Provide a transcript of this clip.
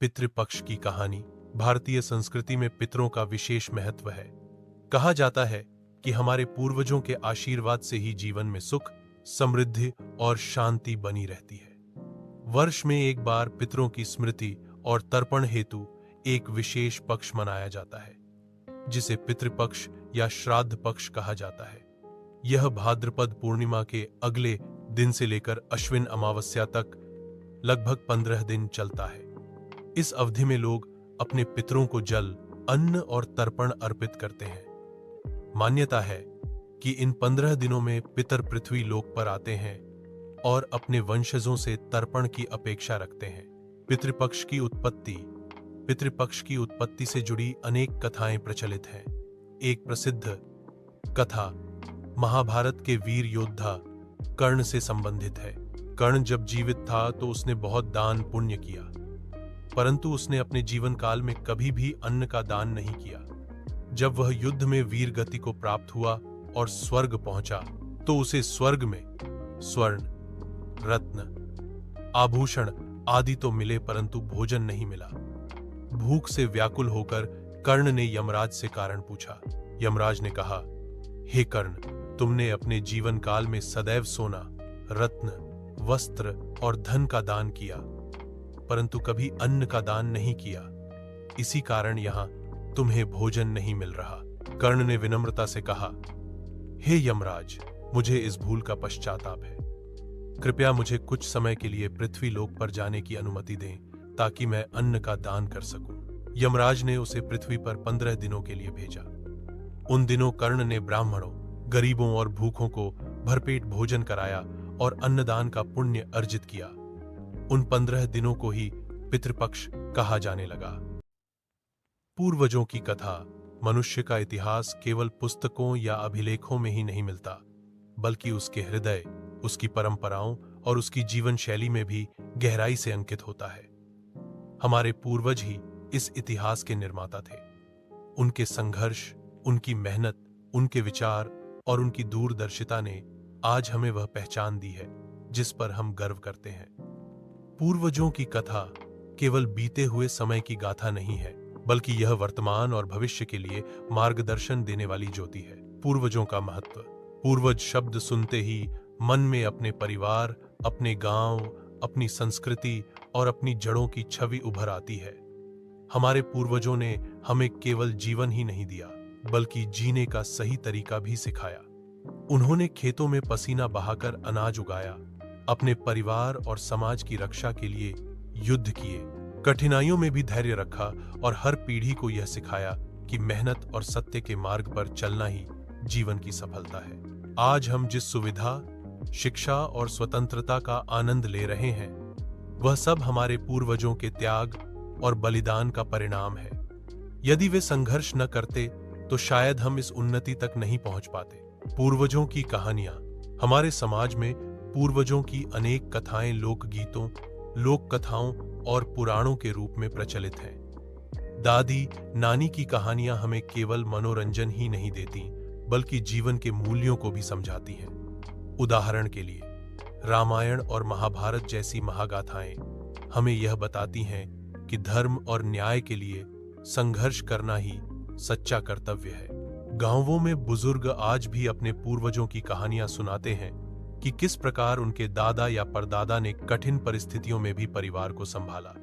पितृपक्ष की कहानी। भारतीय संस्कृति में पितरों का विशेष महत्व है। कहा जाता है कि हमारे पूर्वजों के आशीर्वाद से ही जीवन में सुख, समृद्धि और शांति बनी रहती है। वर्ष में एक बार पितरों की स्मृति और तर्पण हेतु एक विशेष पक्ष मनाया जाता है, जिसे पितृपक्ष या श्राद्ध पक्ष कहा जाता है। यह भाद्रपद पूर्णिमा के अगले दिन से लेकर अश्विन अमावस्या तक लगभग 15 दिन चलता है। इस अवधि में लोग अपने पितरों को जल, अन्न और तर्पण अर्पित करते हैं। मान्यता है कि इन 15 दिनों में पितर पृथ्वी लोक पर आते हैं और अपने वंशजों से तर्पण की अपेक्षा रखते हैं। पितृपक्ष की उत्पत्ति से जुड़ी अनेक कथाएं प्रचलित हैं। एक प्रसिद्ध कथा महाभारत के वीर योद्धा कर्ण से संबंधित है। कर्ण जब जीवित था तो उसने बहुत दान पुण्य किया, परंतु उसने अपने जीवन काल में कभी भी अन्न का दान नहीं किया। जब वह युद्ध में वीर गति को प्राप्त हुआ और स्वर्ग पहुंचा तो उसे स्वर्ग में स्वर्ण, रत्न, आभूषण आदि तो मिले, परंतु भोजन नहीं मिला। भूख से व्याकुल होकर कर्ण ने यमराज से कारण पूछा। यमराज ने कहा, हे कर्ण, तुमने अपने जीवन काल में सदैव सोना, रत्न, वस्त्र और धन का दान किया, परंतु कभी अन्न का दान नहीं किया। इसी कारण यहां तुम्हें भोजन नहीं मिल रहा। कर्ण ने विनम्रता से कहा, हे यमराज, मुझे इस भूल का पश्चाताप है। कृपया मुझे कुछ समय के लिए पृथ्वी लोक पर जाने की अनुमति दें ताकि मैं अन्न का दान कर सकूं। यमराज ने उसे पृथ्वी पर 15 दिनों के लिए भेजा। उन दिनों कर्ण ने ब्राह्मणों, गरीबों और भूखों को भरपेट भोजन कराया और अन्नदान का पुण्य अर्जित किया। उन 15 दिनों को ही पितृपक्ष कहा जाने लगा। पूर्वजों की कथा। मनुष्य का इतिहास केवल पुस्तकों या अभिलेखों में ही नहीं मिलता, बल्कि उसके हृदय, उसकी परंपराओं और उसकी जीवन शैली में भी गहराई से अंकित होता है। हमारे पूर्वज ही इस इतिहास के निर्माता थे। उनके संघर्ष, उनकी मेहनत, उनके विचार और उनकी दूरदर्शिता ने आज हमें वह पहचान दी है जिस पर हम गर्व करते हैं। पूर्वजों की कथा केवल बीते हुए समय की गाथा नहीं है, बल्कि यह वर्तमान और भविष्य के लिए मार्गदर्शन देने वाली ज्योति है। पूर्वजों का महत्व। पूर्वज शब्द सुनते ही मन में अपने परिवार, अपने गांव, अपनी संस्कृति और अपनी जड़ों की छवि उभर आती है। हमारे पूर्वजों ने हमें केवल जीवन ही नहीं दिया, बल्कि जीने का सही तरीका भी सिखाया। उन्होंने खेतों में पसीना बहाकर अनाज उगाया, अपने परिवार और समाज की रक्षा के लिए युद्ध किए, कठिनाइयों में भी धैर्य रखा और हर पीढ़ी को यह सिखाया कि मेहनत और सत्य के मार्ग पर चलना ही जीवन की सफलता है। आज हम जिस सुविधा, शिक्षा और स्वतंत्रता का आनंद ले रहे हैं, वह सब हमारे पूर्वजों के त्याग और बलिदान का परिणाम है। यदि वे संघर्ष न करते तो शायद हम इस उन्नति तक नहीं पहुंच पाते। पूर्वजों की कहानियां। हमारे समाज में पूर्वजों की अनेक कथाएं लोकगीतों, लोक कथाओं और पुराणों के रूप में प्रचलित हैं। दादी, नानी की कहानियां हमें केवल मनोरंजन ही नहीं देती, बल्कि जीवन के मूल्यों को भी समझाती हैं। उदाहरण के लिए, रामायण और महाभारत जैसी महागाथाएं हमें यह बताती हैं कि धर्म और न्याय के लिए संघर्ष करना ही सच्चा कर्तव्य है। गांवों में बुजुर्ग आज भी अपने पूर्वजों की कहानियां सुनाते हैं कि किस प्रकार उनके दादा या परदादा ने कठिन परिस्थितियों में भी परिवार को संभाला।